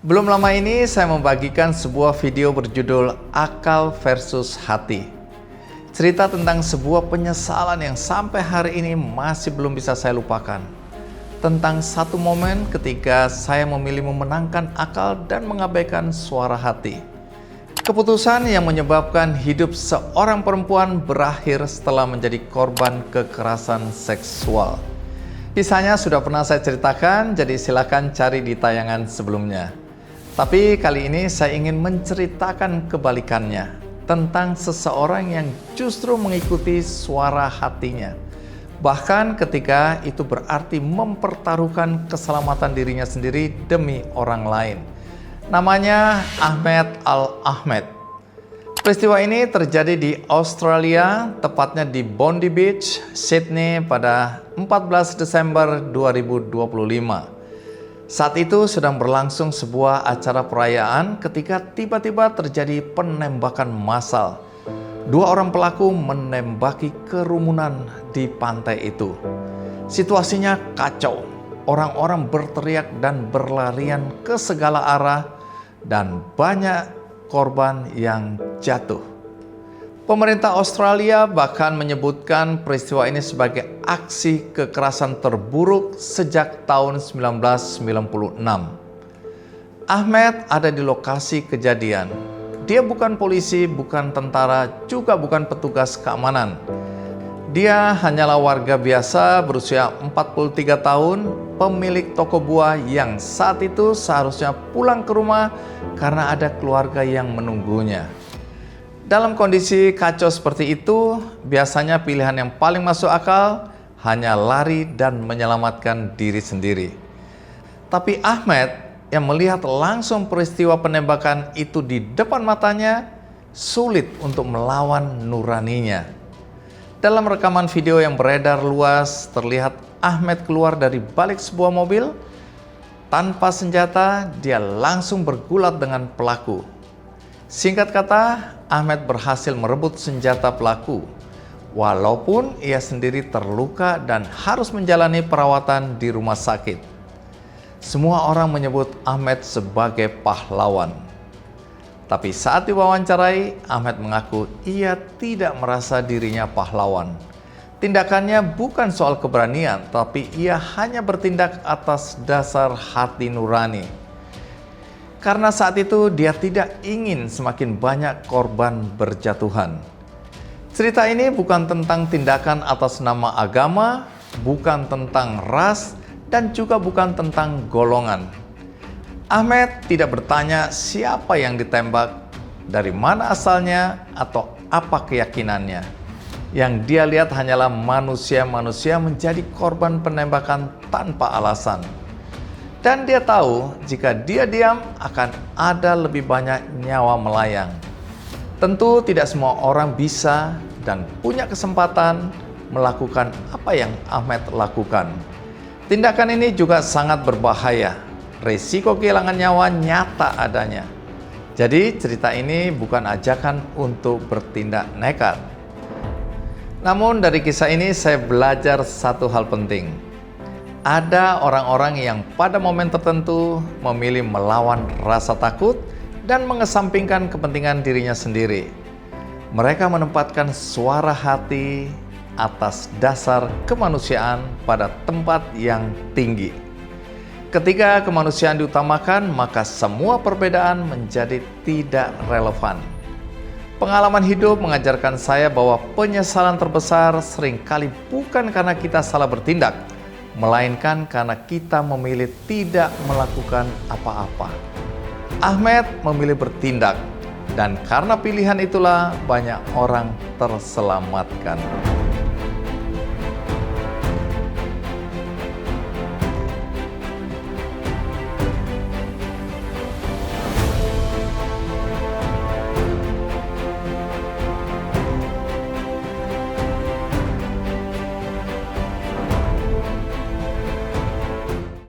Belum lama ini saya membagikan sebuah video berjudul Akal versus Hati. Cerita tentang sebuah penyesalan yang sampai hari ini masih belum bisa saya lupakan. Tentang satu momen ketika saya memilih memenangkan akal dan mengabaikan suara hati. Keputusan yang menyebabkan hidup seorang perempuan berakhir setelah menjadi korban kekerasan seksual. Kisahnya sudah pernah saya ceritakan, jadi silakan cari di tayangan sebelumnya. Tapi kali ini saya ingin menceritakan kebalikannya, tentang seseorang yang justru mengikuti suara hatinya. Bahkan ketika itu berarti mempertaruhkan keselamatan dirinya sendiri demi orang lain. Namanya Ahmed Al-Ahmed. Peristiwa ini terjadi di Australia, tepatnya di Bondi Beach, Sydney pada 14 Desember 2025. Saat itu sedang berlangsung sebuah acara perayaan ketika tiba-tiba terjadi penembakan massal. Dua orang pelaku menembaki kerumunan di pantai itu. Situasinya kacau. Orang-orang berteriak dan berlarian ke segala arah dan banyak korban yang jatuh. Pemerintah Australia bahkan menyebutkan peristiwa ini sebagai aksi kekerasan terburuk sejak tahun 1996. Ahmed ada di lokasi kejadian. Dia bukan polisi, bukan tentara, juga bukan petugas keamanan. Dia hanyalah warga biasa berusia 43 tahun, pemilik toko buah yang saat itu seharusnya pulang ke rumah karena ada keluarga yang menunggunya. Dalam kondisi kacau seperti itu, biasanya pilihan yang paling masuk akal hanya lari dan menyelamatkan diri sendiri. Tapi Ahmed yang melihat langsung peristiwa penembakan itu di depan matanya, sulit untuk melawan nuraninya. Dalam rekaman video yang beredar luas, terlihat Ahmed keluar dari balik sebuah mobil. Tanpa senjata, dia langsung bergulat dengan pelaku. Singkat kata, Ahmed berhasil merebut senjata pelaku, walaupun ia sendiri terluka dan harus menjalani perawatan di rumah sakit. Semua orang menyebut Ahmed sebagai pahlawan. Tapi saat diwawancarai, Ahmed mengaku ia tidak merasa dirinya pahlawan. Tindakannya bukan soal keberanian, tapi ia hanya bertindak atas dasar hati nurani. Karena saat itu dia tidak ingin semakin banyak korban berjatuhan. Cerita ini bukan tentang tindakan atas nama agama, bukan tentang ras, dan juga bukan tentang golongan. Ahmed tidak bertanya siapa yang ditembak, dari mana asalnya, atau apa keyakinannya. Yang dia lihat hanyalah manusia-manusia menjadi korban penembakan tanpa alasan. Dan dia tahu jika dia diam akan ada lebih banyak nyawa melayang. Tentu tidak semua orang bisa dan punya kesempatan melakukan apa yang Ahmed lakukan. Tindakan ini juga sangat berbahaya. Risiko kehilangan nyawa nyata adanya. Jadi cerita ini bukan ajakan untuk bertindak nekat. Namun dari kisah ini saya belajar satu hal penting. Ada orang-orang yang pada momen tertentu memilih melawan rasa takut dan mengesampingkan kepentingan dirinya sendiri. Mereka menempatkan suara hati atas dasar kemanusiaan pada tempat yang tinggi. Ketika kemanusiaan diutamakan, maka semua perbedaan menjadi tidak relevan. Pengalaman hidup mengajarkan saya bahwa penyesalan terbesar seringkali bukan karena kita salah bertindak, melainkan karena kita memilih tidak melakukan apa-apa. Ahmed memilih bertindak, dan karena pilihan itulah banyak orang terselamatkan.